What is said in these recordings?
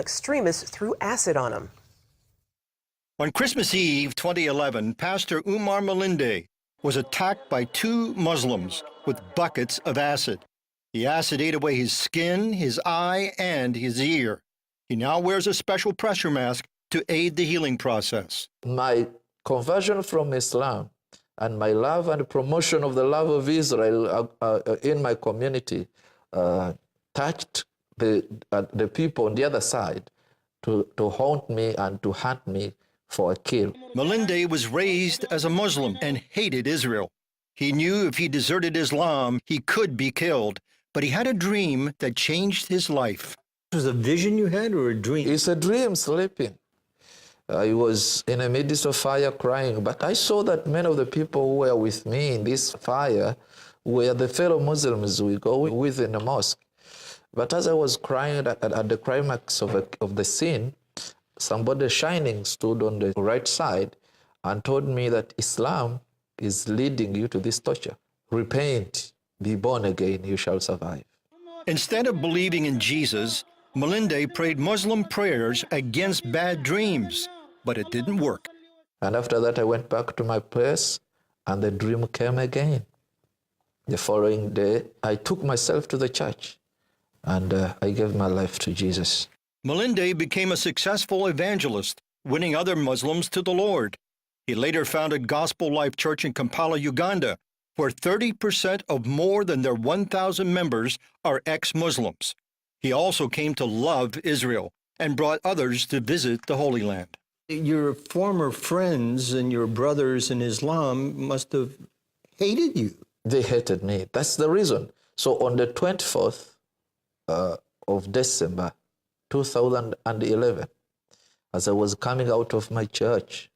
extremists threw acid on him. On Christmas Eve 2011, Pastor Umar Malinde was attacked by two Muslims with buckets of acid. The acid ate away his skin, his eye, and his ear. He now wears a special pressure mask to aid the healing process. My conversion from Islam and my love and promotion of the love of Israel in my community touched the people on the other side to haunt me and to hunt me for a kill. Malinde was raised as a Muslim and hated Israel. He knew if he deserted Islam, he could be killed, but he had a dream that changed his life. Was it a vision you had or a dream? It's a dream sleeping. I was in the midst of fire crying, but I saw that many of the people who were with me in this fire were the fellow Muslims we go with in the mosque. But as I was crying at the climax of the scene, somebody shining stood on the right side and told me that Islam is leading you to this torture. Repent, be born again, you shall survive. Instead of believing in Jesus, Malinde prayed Muslim prayers against bad dreams, but it didn't work. And after that, I went back to my place, and the dream came again. The following day, I took myself to the church, and I gave my life to Jesus. Malinde became a successful evangelist, winning other Muslims to the Lord. He later founded Gospel Life Church in Kampala, Uganda, where 30% of more than their 1,000 members are ex-Muslims. He also came to love Israel and brought others to visit the Holy Land. Your former friends and your brothers in Islam must have hated you. They hated me. That's the reason. So on the 24th of December 2011, as I was coming out of my church,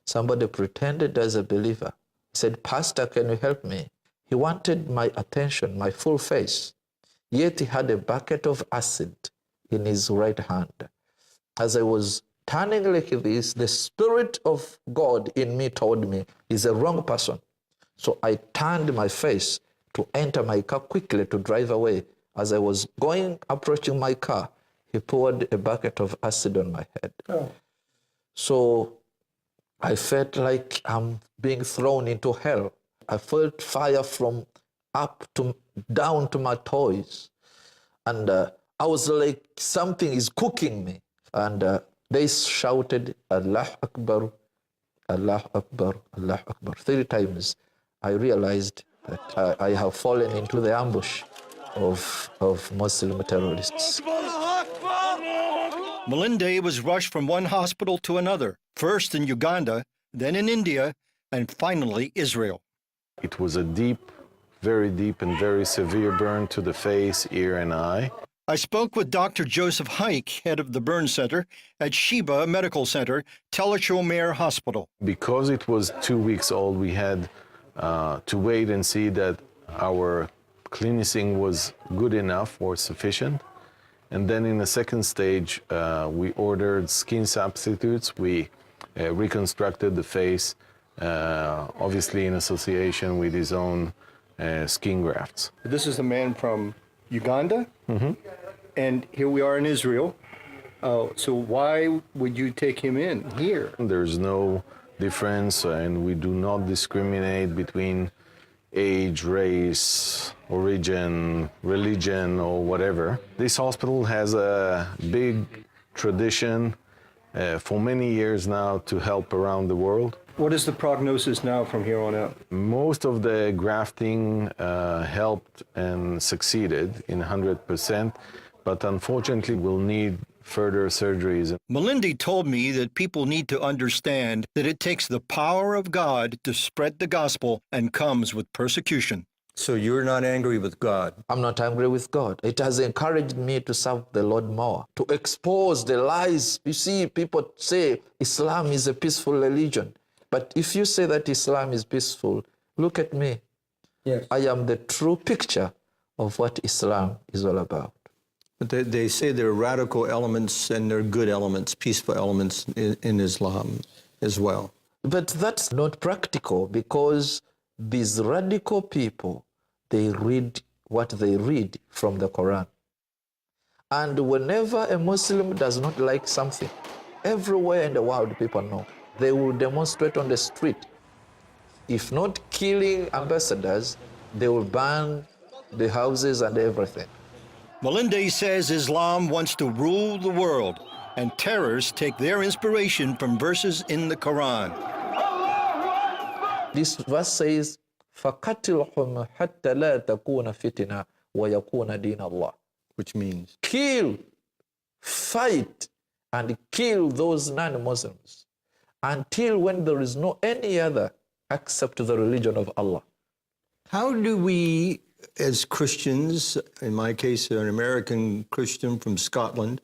somebody pretended as a believer. He said, "Pastor, can you help me?" He wanted my attention, my full face, yet he had a bucket of acid in his right hand. As I was turning like this, the Spirit of God in me told me, he's a wrong person. So I turned my face to enter my car quickly to drive away. As I was approaching my car, he poured a bucket of acid on my head. Oh. So I felt like I'm being thrown into hell. I felt fire from up to down to my toes. And I was like, something is cooking me. And they shouted, Allah Akbar, Allah Akbar, Allah Akbar, 3 times. I realized that I have fallen into the ambush of Muslim terrorists. Malinde was rushed from one hospital to another, first in Uganda, then in India, and finally Israel. It was a deep, very deep and very severe burn to the face, ear, and eye. I spoke with Dr. Joseph Hike, head of the burn center at Sheba Medical Center, Tel Shomer Hospital. Because it was 2 weeks old, we had to wait and see that our cleansing was good enough or sufficient. And then in the second stage, we ordered skin substitutes. We reconstructed the face, obviously in association with his own skin grafts. This is a man from Uganda, and here we are in Israel. So why would you take him in here? There's no difference, and we do not discriminate between age, race, origin, religion, or whatever. This hospital has a big tradition for many years now to help around the world. What is the prognosis now from here on out? Most of the grafting helped and succeeded in 100%, but unfortunately we'll need further surgeries. Malinde told me that people need to understand that it takes the power of God to spread the gospel and comes with persecution. So you're not angry with God? I'm not angry with God. It has encouraged me to serve the Lord more, to expose the lies. You see, people say Islam is a peaceful religion. But if you say that Islam is peaceful, look at me. Yes. I am the true picture of what Islam is all about. But they say there are radical elements and there are good elements, peaceful elements in Islam as well. But that's not practical, because these radical people, they read what they read from the Quran. And whenever a Muslim does not like something, everywhere in the world people know, they will demonstrate on the street. If not killing ambassadors, they will burn the houses and everything. Melinde says Islam wants to rule the world, and terrorists take their inspiration from verses in the Quran. This verse says, فَقَتِلْهُمْ حَتَّى لَا تَكُونَ فِتْنَةً وَيَكُونَ دِينَ اللَّهِ. Which means? Kill, fight, and kill those non-Muslims until when there is no any other except the religion of Allah. How do we, as Christians, in my case, an American Christian from Scotland,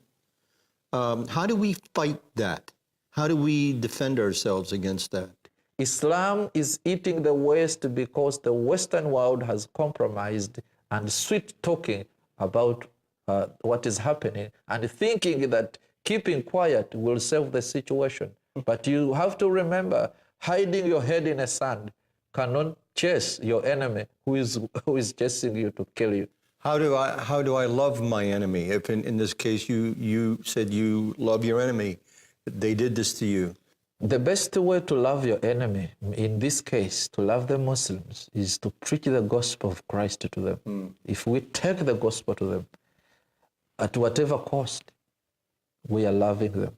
how do we fight that? How do we defend ourselves against that? Islam is eating the West because the Western world has compromised and sweet-talking about what is happening and thinking that keeping quiet will save the situation. But you have to remember, hiding your head in the sand cannot chase your enemy who is chasing you to kill you. How do I love my enemy? If in this case you said you love your enemy, they did this to you. The best way to love your enemy, in this case, to love the Muslims, is to preach the gospel of Christ to them. If we take the gospel to them, at whatever cost, we are loving them.